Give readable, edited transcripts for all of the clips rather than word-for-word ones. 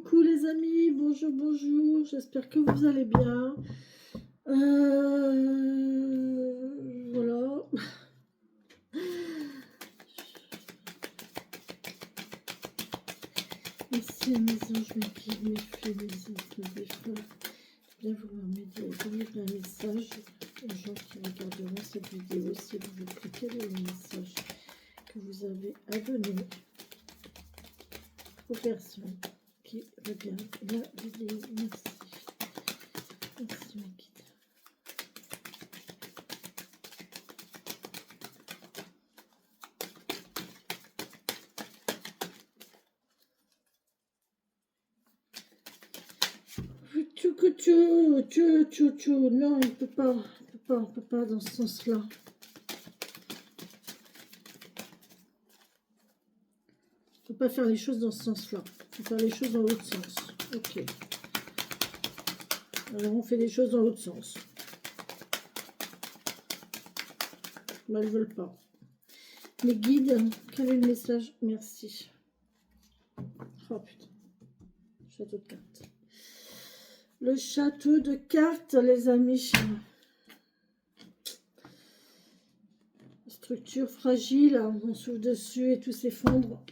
coucou les amis, bonjour, bonjour, j'espère que vous allez bien. Voilà. Merci à mes anges, mes guides, mes filles, mes enfants, mes frères. Bien vouloir m'aider à délivrer un message aux gens qui regarderont cette vidéo. S'il vous plaît, quel est le message que vous avez à donner aux personnes qui regardent la vidéo? Merci. Merci mes guides. Non, on peut pas dans ce sens-là. On peut pas faire les choses dans ce sens-là. On peut faire les choses dans l'autre sens. Ok. Alors on fait les choses dans l'autre sens. Mais elles veulent pas. Les guides, quel est le message? Merci. Oh putain. Château de cartes. Le château de cartes, les amis. Structure fragile, on souffle dessus et tout s'effondre.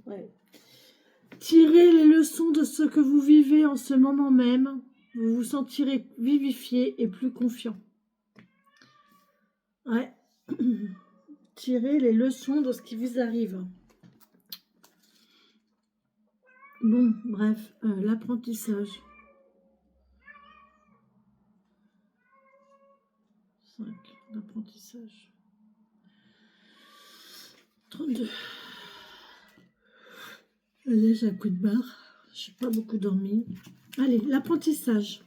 Ouais. Tirez les leçons de ce que vous vivez en ce moment même. Vous vous sentirez vivifié et plus confiant. Ouais. Tirez les leçons de ce qui vous arrive. Bon, bref, l'apprentissage. 5, l'apprentissage. 32. Allez, j'ai un coup de barre. Je n'ai pas beaucoup dormi. Allez, l'apprentissage.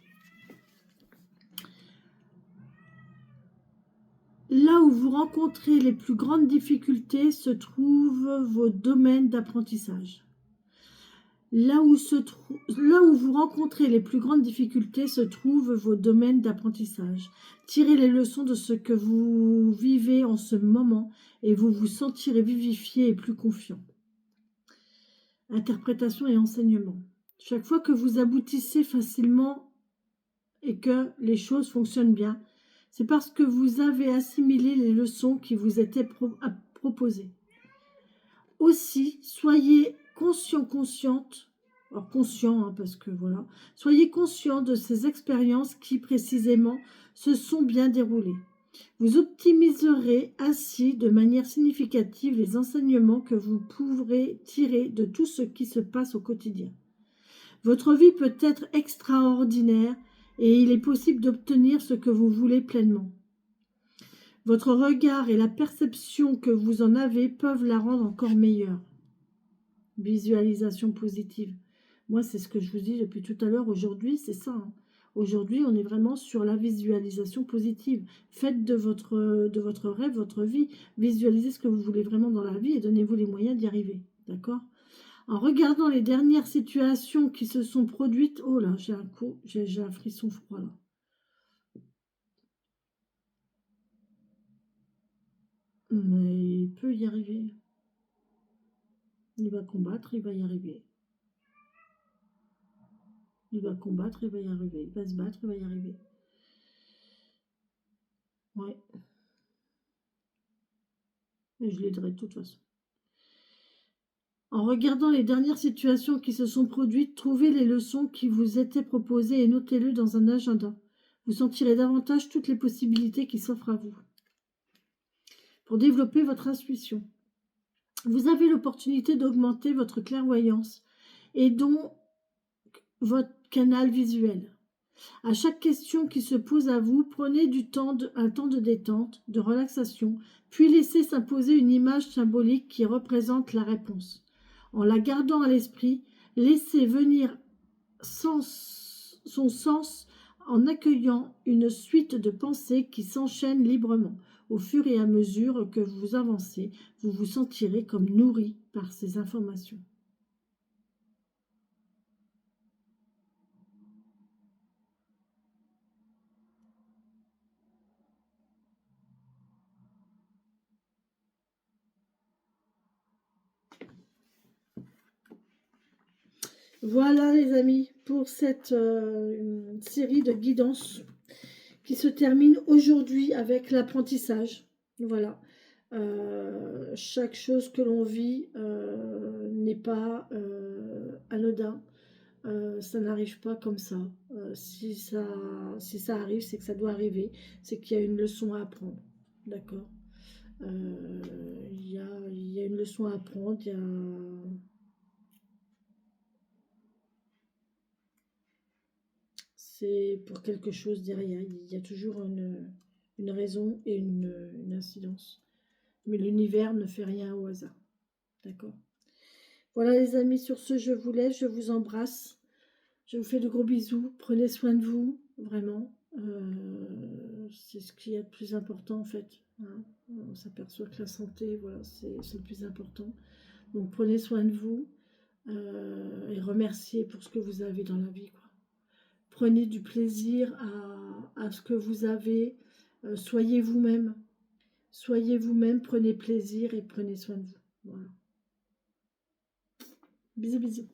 Là où vous rencontrez les plus grandes difficultés se trouvent vos domaines d'apprentissage. Là où vous rencontrez les plus grandes difficultés se trouvent vos domaines d'apprentissage. Tirez les leçons de ce que vous vivez en ce moment et vous vous sentirez vivifié et plus confiant. Interprétation et enseignement. Chaque fois que vous aboutissez facilement et que les choses fonctionnent bien, c'est parce que vous avez assimilé les leçons qui vous étaient proposées. Aussi, soyez consciente, alors conscient, parce que voilà, soyez conscient de ces expériences qui précisément se sont bien déroulées. Vous optimiserez ainsi de manière significative les enseignements que vous pourrez tirer de tout ce qui se passe au quotidien. Votre vie peut être extraordinaire et il est possible d'obtenir ce que vous voulez pleinement. Votre regard et la perception que vous en avez peuvent la rendre encore meilleure. Visualisation positive. Moi, c'est ce que je vous dis depuis tout à l'heure. Aujourd'hui, c'est ça. Aujourd'hui, on est vraiment sur la visualisation positive. Faites de votre rêve, votre vie. Visualisez ce que vous voulez vraiment dans la vie et donnez-vous les moyens d'y arriver. D'accord ? En regardant les dernières situations qui se sont produites... Oh là, j'ai un frisson froid là. Mais il peut y arriver. Il va combattre, il va y arriver. Il va combattre, il va y arriver. Il va se battre, il va y arriver. Ouais. Et je l'aiderai de toute façon. En regardant les dernières situations qui se sont produites, trouvez les leçons qui vous étaient proposées et notez-le dans un agenda. Vous sentirez davantage toutes les possibilités qui s'offrent à vous. Pour développer votre intuition. Vous avez l'opportunité d'augmenter votre clairvoyance et donc votre canal visuel. À chaque question qui se pose à vous, prenez un temps de détente, de relaxation, puis laissez s'imposer une image symbolique qui représente la réponse. En la gardant à l'esprit, laissez venir son sens en accueillant une suite de pensées qui s'enchaînent librement. Au fur et à mesure que vous avancez, vous vous sentirez comme nourri par ces informations. Voilà les amis, pour cette série de guidance qui se termine aujourd'hui avec l'apprentissage. Voilà. Chaque chose que l'on vit n'est pas anodin. Ça n'arrive pas comme ça. Si ça arrive, c'est que ça doit arriver. C'est qu'il y a une leçon à apprendre. D'accord. Il y a une leçon à apprendre. C'est pour quelque chose derrière. Il y a toujours une raison et une incidence. Mais l'univers ne fait rien au hasard. D'accord. Voilà les amis, sur ce, je vous laisse, je vous embrasse. Je vous fais de gros bisous. Prenez soin de vous, vraiment. C'est ce qui est le plus important en fait. Hein. On s'aperçoit que la santé, voilà, c'est le plus important. Donc prenez soin de vous et remerciez pour ce que vous avez dans la vie, quoi. Prenez du plaisir à ce que vous avez. Soyez vous-même. Soyez vous-même, prenez plaisir et prenez soin de vous. Voilà. Bisous, bisous.